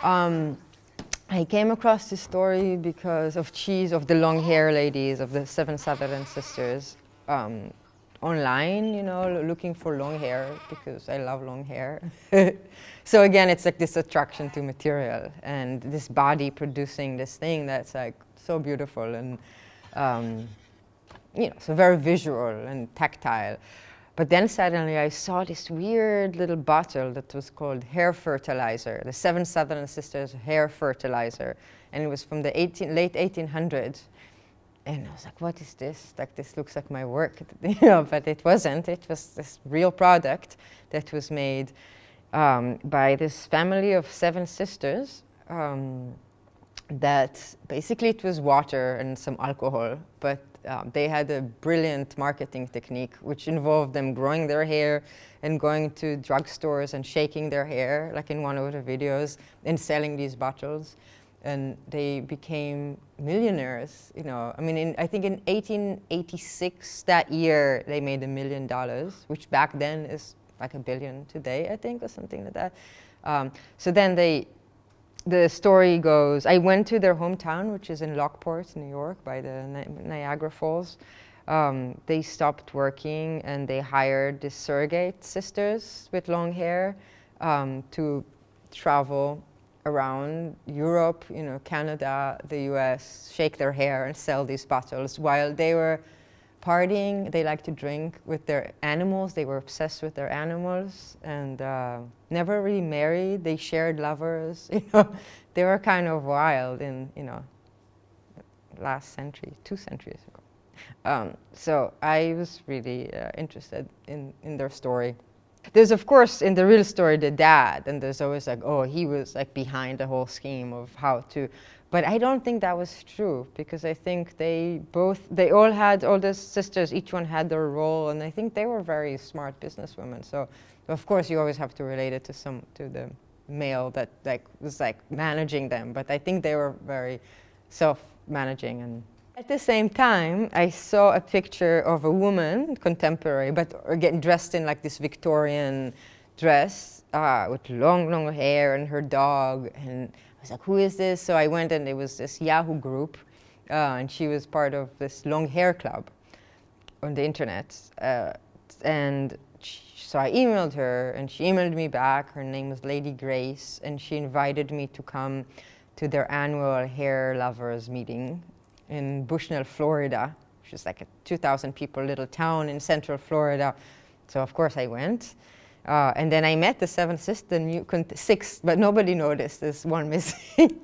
Um, I came across this story because of cheese, of the long hair ladies, of the Seven Sutherland Sisters, online, you know, looking for long hair because I love long hair. So again, it's like this attraction to material and this body producing this thing that's like so beautiful and, you know, so very visual and tactile. But then suddenly I saw this weird little bottle that was called hair fertilizer, the Seven Sutherland Sisters hair fertilizer. And it was from the late 1800s. And I was like, what is this? Like, this looks like my work, you know, but it wasn't. It was this real product that was made by this family of 7 sisters. That basically it was water and some alcohol, but they had a brilliant marketing technique which involved them growing their hair and going to drugstores and shaking their hair, like in one of the videos, and selling these bottles. And they became millionaires, you know. I mean, I think in 1886, that year, they made $1 million, which back then is like $1 billion today, I think, or something like that. So then the story goes, I went to their hometown, which is in Lockport, New York, by the Niagara Falls. They stopped working and they hired these surrogate-sisters with long hair to travel around Europe, you know, Canada, the US, shake their hair and sell these bottles. While they were partying, they liked to drink with their animals. They were obsessed with their animals and never really married. They shared lovers, you know. They were kind of wild in, you know, last century, 2 centuries ago. So I was really interested in their story. There's, of course, in the real story, the dad, and there's always like, oh, he was like behind the whole scheme of how to, but I don't think that was true, because I think they all had, all the sisters, each one had their role, and I think they were very smart businesswomen. So of course you always have to relate it to the male that like was like managing them, but I think they were very self-managing. And at the same time, I saw a picture of a woman, contemporary, but again dressed in like this Victorian dress with long hair and her dog. And I was like, who is this? So I went, and it was this Yahoo group, and she was part of this long hair club on the internet. So I emailed her, and she emailed me back. Her name was Lady Grace, and she invited me to come to their annual hair lovers meeting in Bushnell, Florida, which is like a 2,000 people little town in central Florida. So of course I went. And then I met the 7 sisters, 6, but nobody noticed. There's one missing.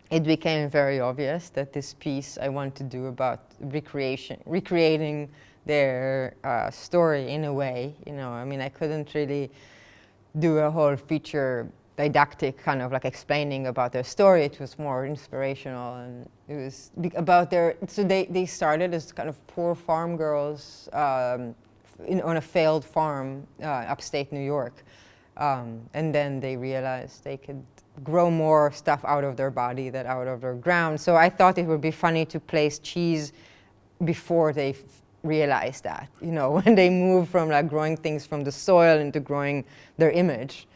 It became very obvious that this piece I want to do about recreating their story in a way. You know, I mean, I couldn't really do a whole feature didactic kind of like explaining about their story. It was more inspirational, and it was about their, so they started as kind of poor farm girls on a failed farm upstate New York, and then they realized they could grow more stuff out of their body than out of their ground. So I thought it would be funny to place cheese before they realized that, you know, when they moved from like growing things from the soil into growing their image.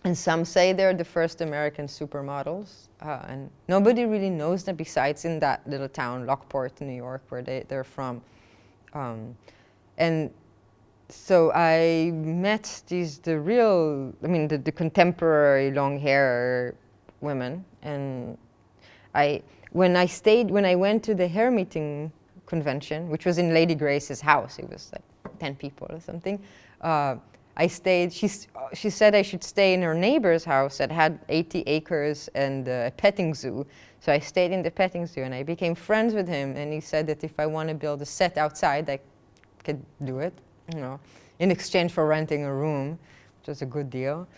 And some say they're the first American supermodels, and nobody really knows them besides in that little town, Lockport, New York, where they're from. And so I met the contemporary long hair women. And when I went to the hair meeting convention, which was in Lady Grace's house, it was like 10 people or something. I stayed, she said I should stay in her neighbor's house that had 80 acres and a petting zoo. So I stayed in the petting zoo, and I became friends with him. And he said that if I want to build a set outside, I could do it, you know, in exchange for renting a room, which was a good deal.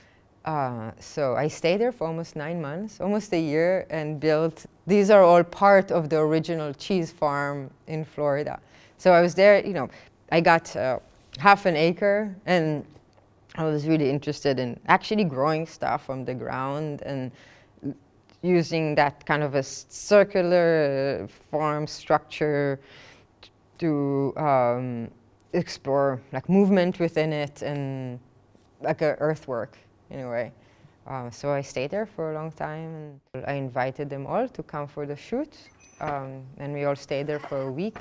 So I stayed there for almost 9 months, almost a year, and built, these are all part of the original cheese farm in Florida. So I was there, you know, I got half an acre, and I was really interested in actually growing stuff from the ground and using that kind of a circular farm structure to explore like movement within it and like a earthwork in a way. So I stayed there for a long time, and I invited them all to come for the shoot, and we all stayed there for a week.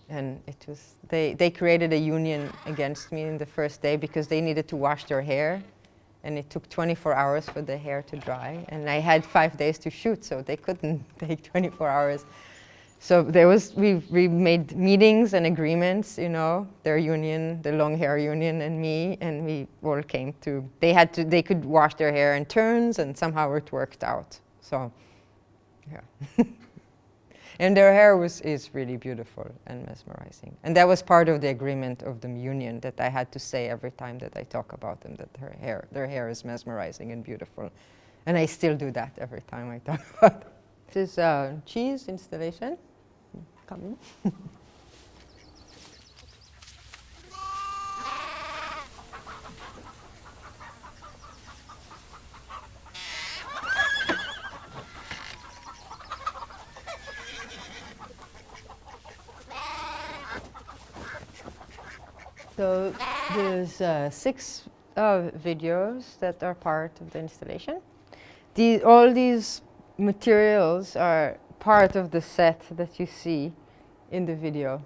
And it was, they created a union against me in the first day because they needed to wash their hair, and it took 24 hours for the hair to dry, and I had 5 days to shoot, so they couldn't take 24 hours. So we made meetings and agreements, you know, their union, the long hair union, and me, and we all came to, they could wash their hair in turns, and somehow it worked out. So, yeah. And their hair is really beautiful and mesmerizing. And that was part of the agreement of the union, that I had to say every time that I talk about them, that their hair is mesmerizing and beautiful. And I still do that every time I talk about them. This is a cheese installation. Come in. So there's 6 videos that are part of the installation. All these materials are part of the set that you see in the video,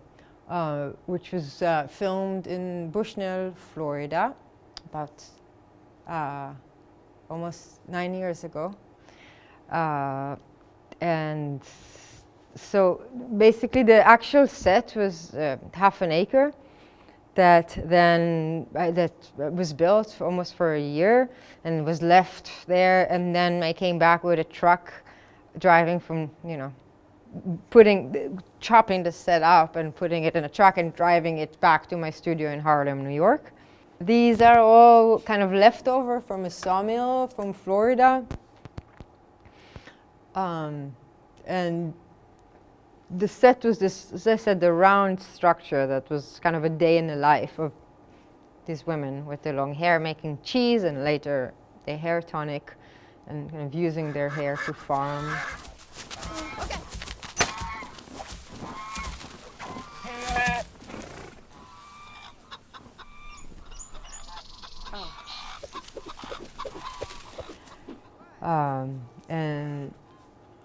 which was filmed in Bushnell, Florida, about almost 9 years ago. And so basically the actual set was half an acre that then that was built almost for a year and was left there, and then I came back with a truck driving from, you know, chopping the set up and putting it in a truck and driving it back to my studio in Harlem, New York. These are all kind of leftover from a sawmill from Florida. And the set was this, as I said, the round structure that was kind of a day in the life of these women with their long hair making cheese, and later the hair tonic, and kind of using their hair to farm. Okay. And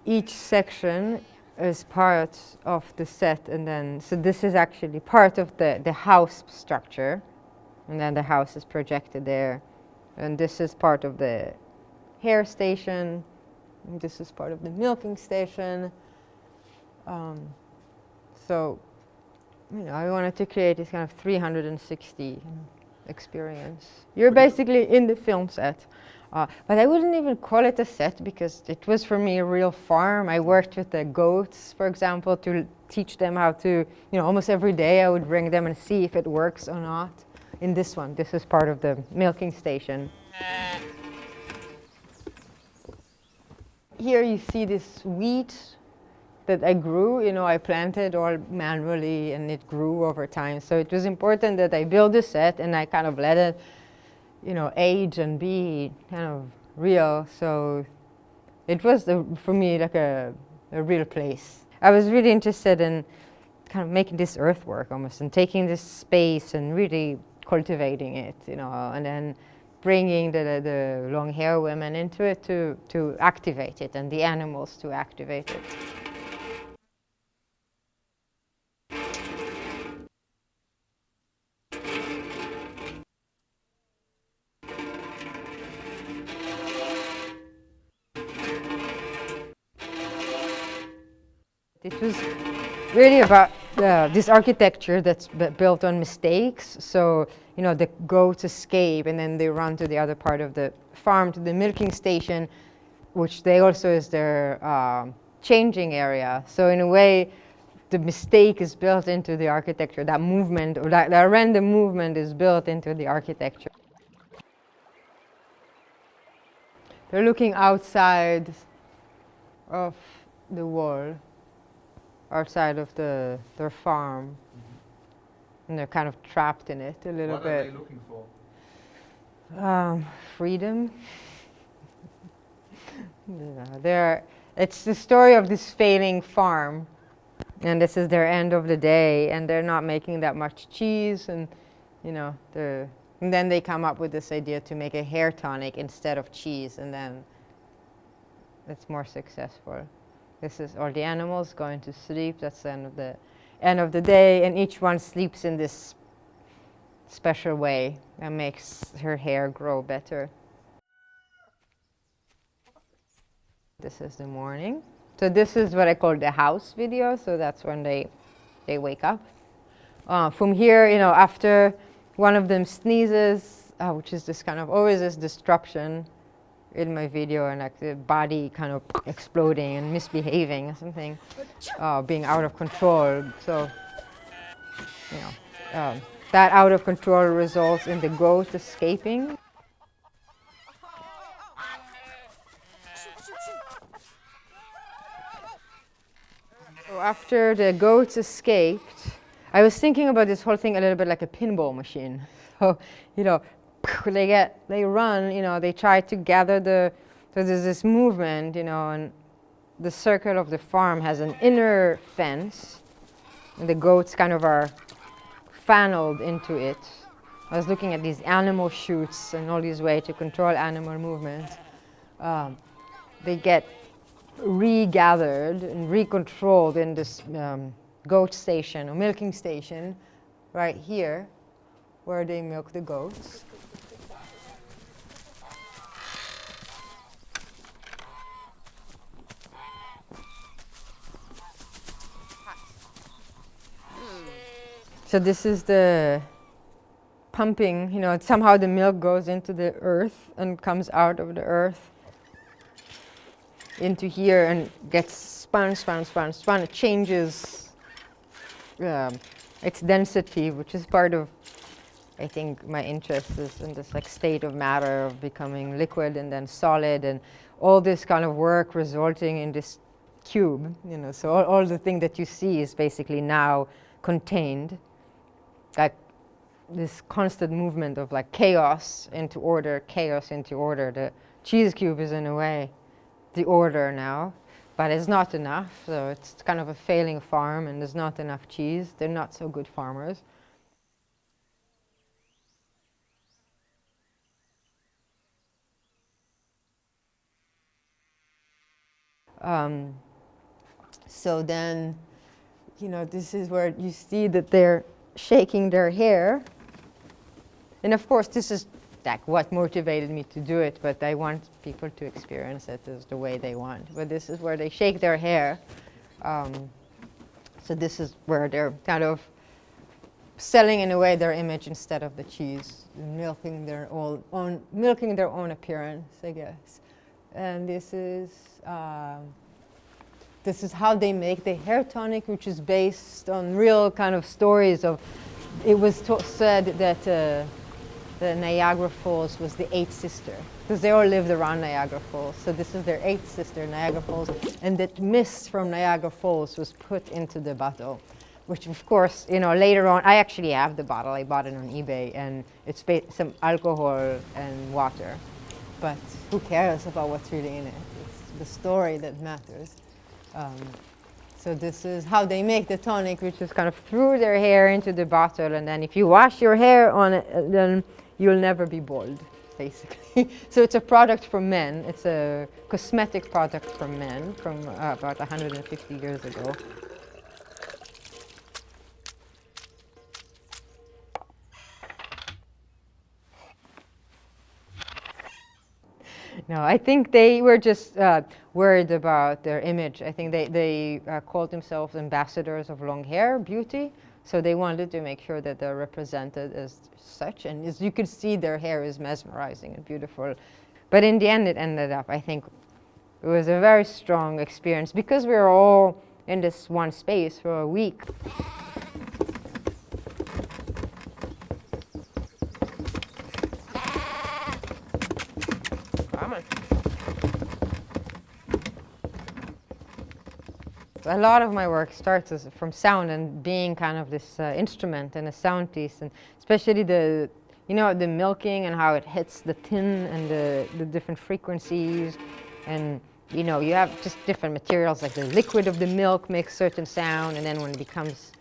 each section is part of the set, and then so this is actually part of the house structure, and then the house is projected there, and this is part of the hair station, and this is part of the milking station. So, you know, I wanted to create this kind of 360 experience. You're basically in the film set. But I wouldn't even call it a set, because it was for me a real farm. I worked with the goats, for example, to teach them how to, you know, almost every day I would bring them and see if it works or not. In this one, this is part of the milking station. Here you see this wheat that I grew, you know, I planted all manually, and it grew over time. So it was important that I build a set and I kind of let it, you know, age and be kind of real. So it was, for me, like a real place. I was really interested in kind of making this earthwork almost, and taking this space and really cultivating it, you know, and then bringing the long hair women into it to activate it, and the animals to activate it. It was really about this architecture that's built on mistakes. So, you know, the goats escape, and then they run to the other part of the farm, to the milking station, which they also is their changing area. So in a way, the mistake is built into the architecture. That movement, or that random movement, is built into the architecture. They're looking outside of the wall, outside of their farm, and they're kind of trapped in it a little bit. What are they looking for? Freedom. It's the story of this failing farm, and this is their end of the day, and they're not making that much cheese, and, you know, And then they come up with this idea to make a hair tonic instead of cheese, and then it's more successful. This is all the animals going to sleep. That's the end of the day, and each one sleeps in this special way that makes her hair grow better. This is the morning. So this is what I call the house video. So that's when they wake up. From here, after one of them sneezes, which is this kind of always this disruption in my video, and like the body kind of exploding and misbehaving or something, being out of control. So, that out of control results in the goat escaping. So after the goats escaped, I was thinking about this whole thing a little bit like a pinball machine. So, they run, they try to gather so there's this movement, and the circle of the farm has an inner fence, and the goats kind of are funneled into it. I was looking at these animal chutes and all these ways to control animal movement. They get regathered and recontrolled in this goat station or milking station right here, where they milk the goats. So this is the pumping, somehow the milk goes into the earth and comes out of the earth into here and gets spun. It changes its density, which is part of, I think, my interest is in this like state of matter of becoming liquid and then solid, and all this kind of work resulting in this cube, so all the thing that you see is basically now contained, like this constant movement of like chaos into order. The cheese cube is in a way the order now, but it's not enough, so it's kind of a failing farm, and there's not enough cheese. They're not so good farmers. So then, this is where you see that they're shaking their hair. And of course, this is like what motivated me to do it, but I want people to experience it as the way they want. But this is where they shake their hair. So this is where they're kind of selling in a way their image instead of the cheese, milking their own appearance, I guess. And this is how they make the hair tonic, which is based on real kind of stories of. It was said that the Niagara Falls was the eighth sister, because they all lived around Niagara Falls. So this is their eighth sister, Niagara Falls, and that mist from Niagara Falls was put into the bottle, which of course, later on, I actually have the bottle. I bought it on eBay, and it's some alcohol and water. But who cares about what's really in it? It's the story that matters. So this is how they make the tonic, which is kind of through their hair into the bottle, and then if you wash your hair on it, then you'll never be bald, basically. So it's a product for men. It's a cosmetic product for men from about 150 years ago. No, I think they were just worried about their image. I think they called themselves ambassadors of long hair beauty. So they wanted to make sure that they're represented as such. And as you could see, their hair is mesmerizing and beautiful. But in the end, it ended up, I think, it was a very strong experience because we were all in this one space for a week. A lot of my work starts from sound and being kind of this instrument and a sound piece, and especially the milking and how it hits the tin and the different frequencies, and you have just different materials, like the liquid of the milk makes certain sound, and then when it becomes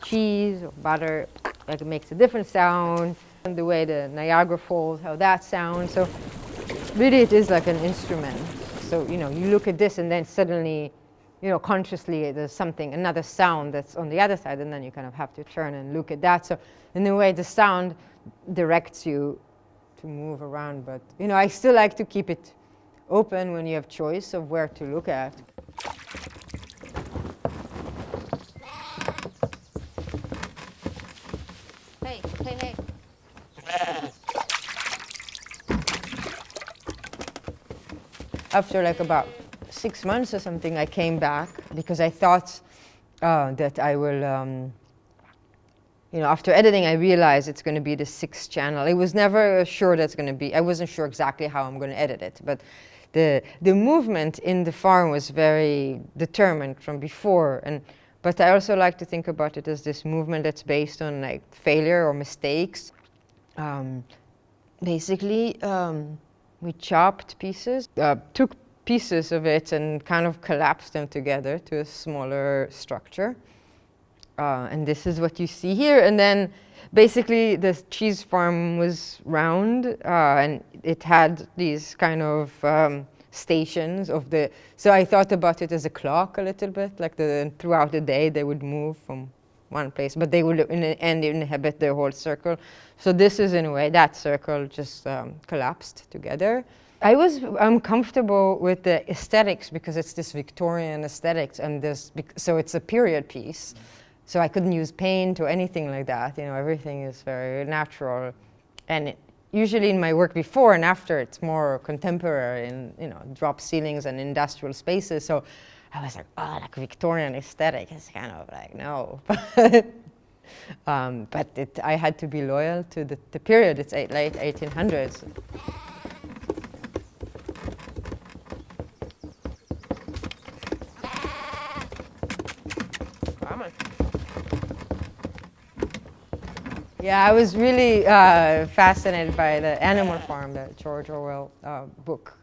cheese or butter, like it makes a different sound, And the way the Niagara Falls, how that sounds. So really it is like an instrument. So, you know, you look at this and then suddenly, you know, consciously there's something, another sound that's on the other side, and then you kind of have to turn and look at that. So in a way the sound directs you to move around, but, you know, I still like to keep it open when you have choice of where to look at. Hey, hey, hey. After like about 6 months or something, I came back because I thought that I will, you know, after editing, I realized it's going to be the 6th channel. I was never sure that's going to be, I wasn't sure exactly how I'm going to edit it, but the movement in the farm was very determined from before. But I also like to think about it as this movement that's based on like failure or mistakes. Basically, we chopped pieces, took pieces of it and kind of collapsed them together to a smaller structure. And this is what you see here. And then basically the cheese farm was round, and it had these kind of stations of the, so I thought about it as a clock a little bit, like throughout the day they would move from one place, but they would in the end inhabit the whole circle. So this is in a way, that circle just collapsed together. I was uncomfortable with the aesthetics because it's this Victorian aesthetics, and this, so it's a period piece. So I couldn't use paint or anything like that. You know, everything is very natural. And usually in my work before and after, it's more contemporary and, you know, drop ceilings and industrial spaces. So I was like, oh, like Victorian aesthetic is kind of like, no. But I had to be loyal to the period. It's late 1800s. Yeah, I was really fascinated by the Animal Farm, the George Orwell book,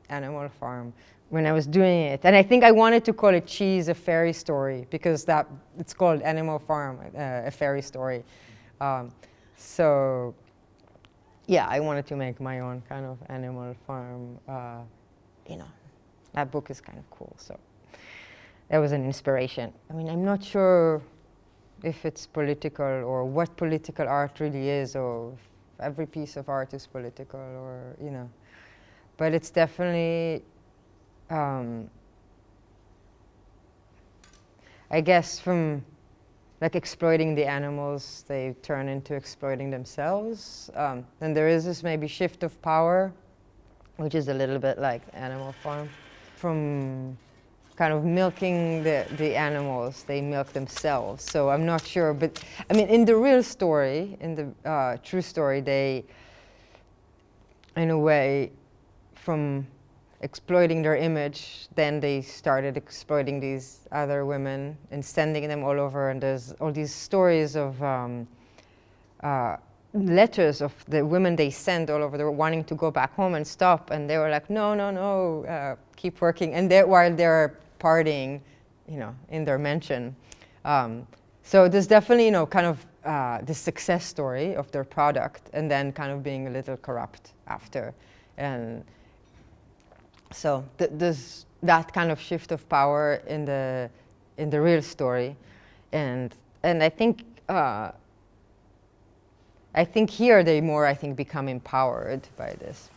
Animal Farm, when I was doing it. And I think I wanted to call it Cheese, a Fairy Story, because it's called Animal Farm, a fairy story. So yeah, I wanted to make my own kind of Animal Farm. You know, that book is kind of cool. So that was an inspiration. I mean, I'm not sure if it's political or what political art really is, or if every piece of art is political, or, you know. But it's definitely, I guess from like exploiting the animals, they turn into exploiting themselves. And there is this maybe shift of power, which is a little bit like Animal Farm. From kind of milking the animals, they milk themselves. So I'm not sure, but I mean, in the real story, in the true story, they, in a way, from exploiting their image, then they started exploiting these other women and sending them all over. And there's all these stories of letters of the women they sent all over. They were wanting to go back home and stop, and they were like, no, no, no, keep working. And while they're partying, you know, in their mansion. So there's definitely, you know, kind of the success story of their product, and then kind of being a little corrupt after. And so there's that kind of shift of power in the real story. And I think here they more, I think, become empowered by this.